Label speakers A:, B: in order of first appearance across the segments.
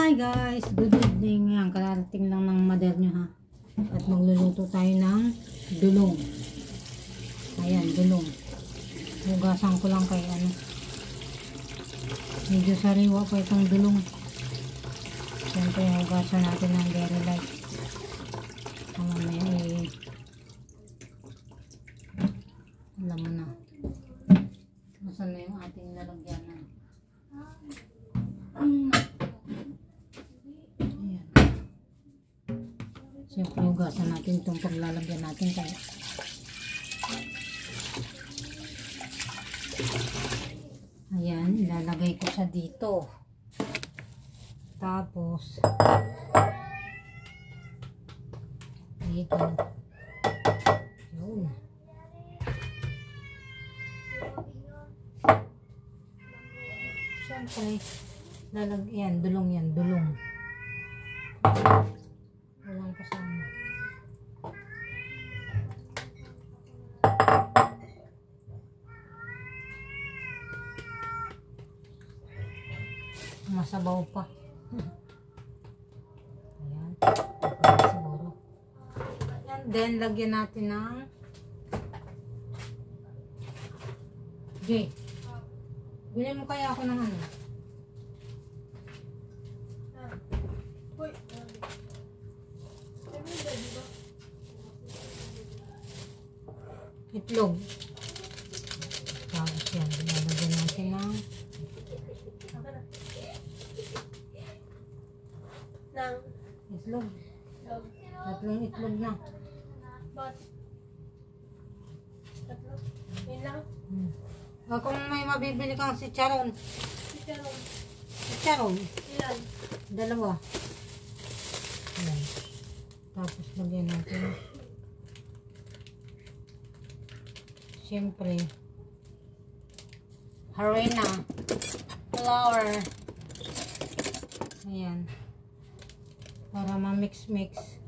A: Hi guys, good evening. Yan, kararating lang ng mother nyo ha. At magluluto tayo ng dulong. Ayan, dulong. Hugasan ko lang kay ano. Medyo sariwa pa itong dulong. Siyempre, hugasan natin ng very light. Mamaya alam mo na. Masan na yung ating lalagyanan. Ayan. Siyempre, hugasan natin itong paglalagyan natin kaya. Ayan, ilalagay ko siya dito. Tapos dito. Yun. Siyempre, lalagyan, dulong yan, dulong. Walang kasama. Masabaw pa. Ayan. Siguro. And then, lagyan natin ng Jay. Bilhin mo kaya ako ng ano? Itlog. Tapos yan. Lalagyan natin ng itlog. Tatlong itlog na.
B: Yun lang.
A: Kung may mabibili kang si Charon. Si Charon.
B: Ilan?
A: Dalawa. Ayan. Tapos lagyan natin. Siyempre. Harina. Flour. Ayan. Para ma-mix-mix.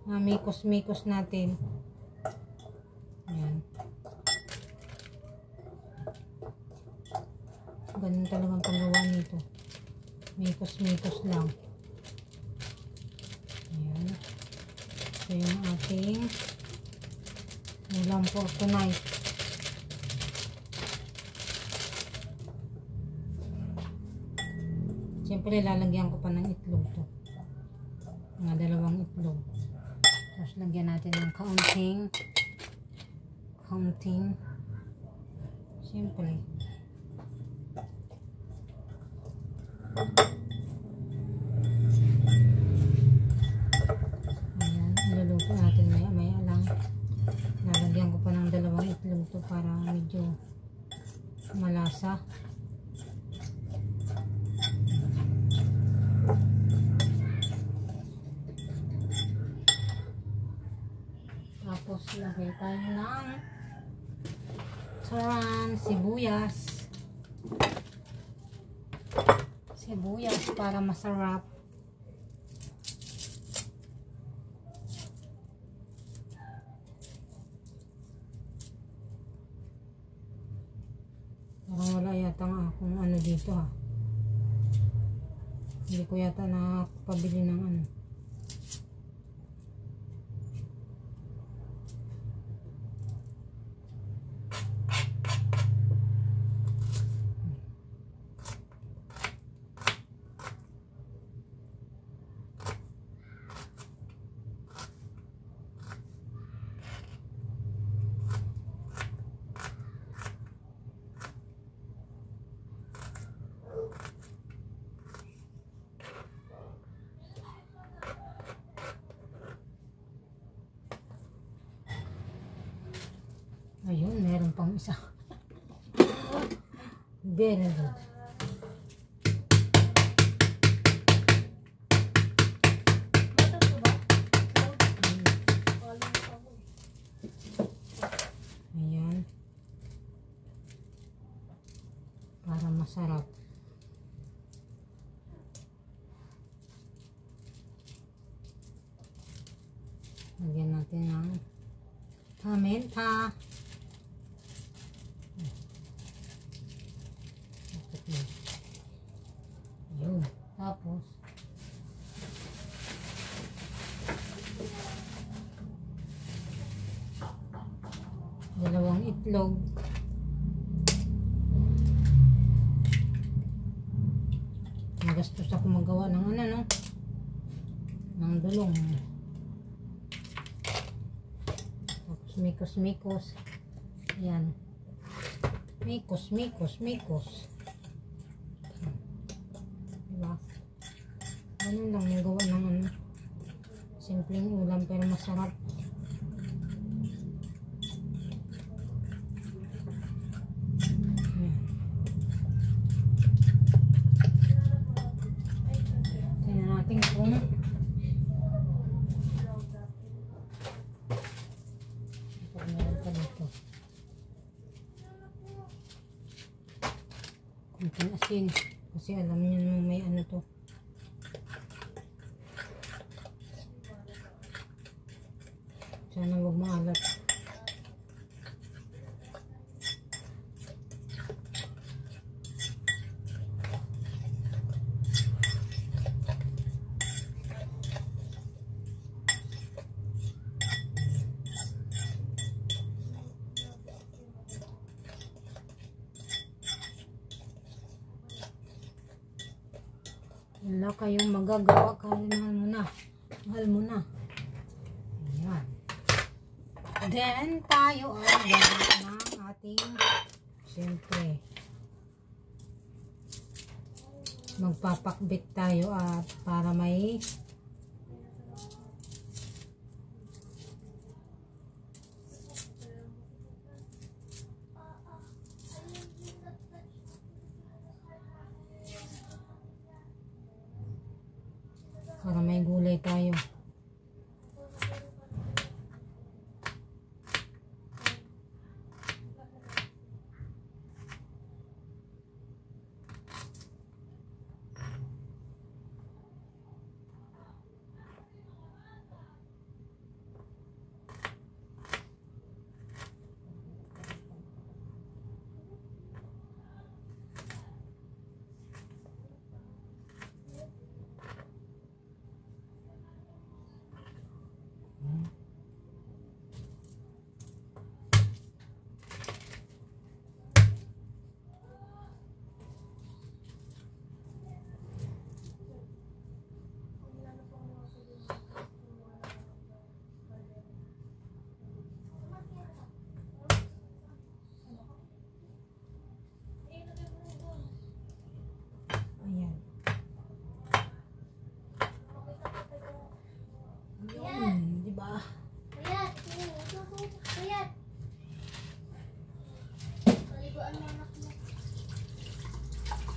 A: Ma-mikos-mikos natin. Ayan. Ganun talagang paggawa nito. Mikos-mikos lang. Ayan. Ito yung ating ulam for tonight. Siyempre, lalagyan ko pa ng itlog to. Mga dalawang itlog. Tapos, lagyan natin ng kaunting. Siyempre. Ayan, iluluto natin maya-maya lang. Lalagyan ko pa ng dalawang itlog to para medyo malasa. Tapos lagay tayo ng saran, sibuyas para masarap. Parang wala yata nga kung ano dito ha. Hindi ko yata nakapabili ng ano. Ayun, meron pang isa. Very good. Ayan. Para masarap. Lagyan natin ng paminta. Yun. Tapos, itlog. Magastos ako magawa ng ano, no? Ng dulong. Tapos mikos-mikos. Ayan. Mikos. Diba? Ganun lang yung gawa ng ano. Simpleng ulam pero masarap. Ayan. Tingnan natin kung meron pa dito. Kunting asin. Kasi alam niyo naman may ano to. Sana huwag maalat. Wala kayong magagawa kahit mahal mo na. Ayan. Then, tayo ay gagawin ng ating, siyempre, magpapakbit tayo at para may gulay tayo.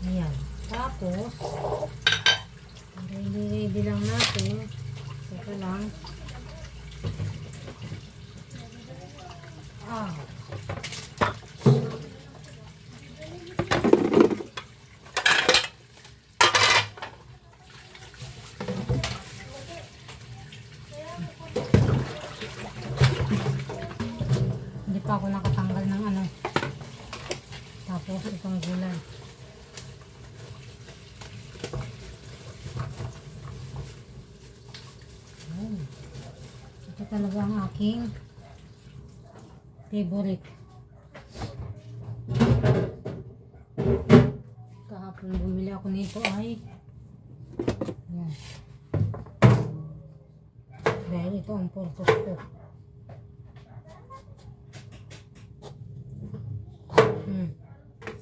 A: Ayan. Tapos, ready lang natin. Ito lang. Hindi pa ako nakatanggal ng ano. Tapos, itong gulay. Ito talaga ang aking favorite. Kahapon bumili ako nito ay yan. Dahil ito ang purpose ko.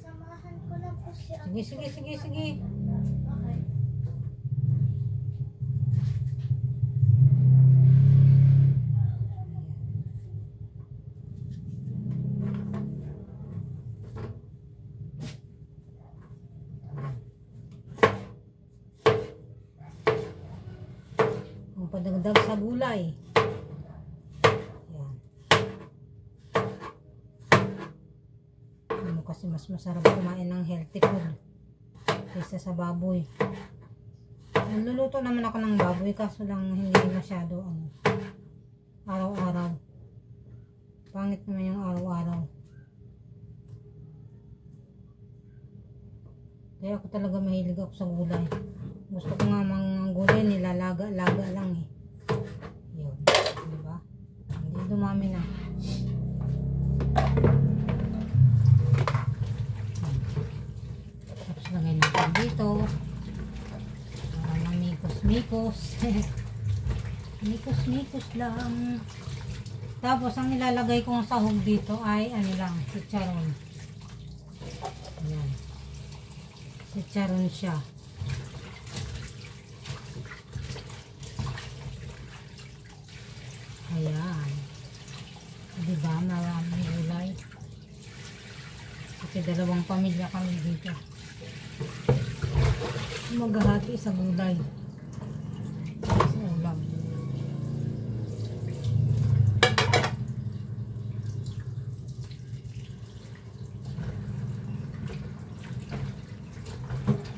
B: Samahan ko na po siya.
A: Sige. Padagdag sa gulay. Yan. Ano kasi mas masarap kumain ng healthy food kaysa sa baboy. Naluluto naman ako ng baboy kaso lang hindi masyado araw-araw. Pangit naman yung araw-araw. Kaya ako talaga mahilig ako sa gulay. Gusto ko nga mga gulay nilalaga-laga lang eh. Yun. Diba? Hindi dumami na. Mikos. Mikos lang. Tapos, ang ilalagay kong sahog dito ay, ano lang, chicharon. Ayan. Chicharon siya. Ayan. Diba, maraming gulay. Kasi dalawang pamilya kami dito. Maghahati sa gulay. Sa ulam.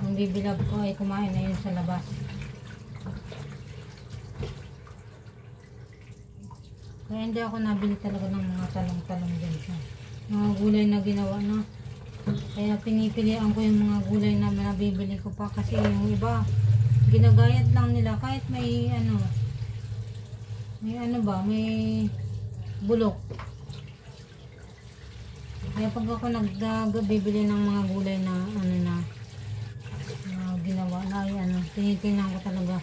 A: Ang bibilab ko ay kumain na yun sa labas. Kaya hindi ako nabili talaga ng mga talong-talong din sa mga gulay na ginawa na. Kaya pinipilian ko yung mga gulay na nabibili ko pa kasi yung iba ginagayat lang nila kahit may ano ba, may bulok. Kaya pag ako nagbibili ng mga gulay na ano na ginawa na ay ano, tinitingnan ko talaga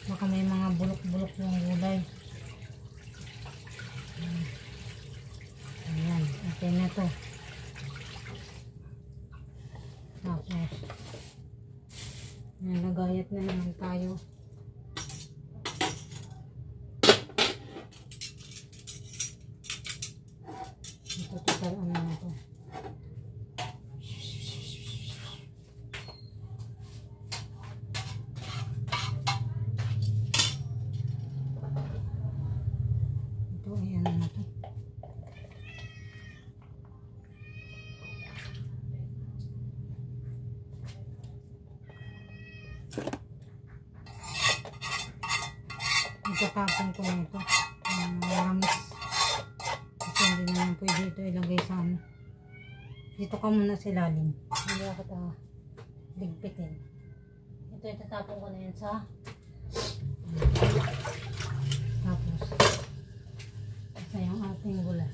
A: baka may mga bulok-bulok yung gulay. Ayan, okay na to. Tapos nagayat na naman tayo. Ito total ano na to. Ito ay ano na to. Itatapon ko na ito. Maramis. Kasi hindi naman pwede ito ilagay sa ano. Dito ka muna sa ilalim. Hindi ako ito ligpitin. Ito itatapon ko na yan sa tapos ito yung ating gulay.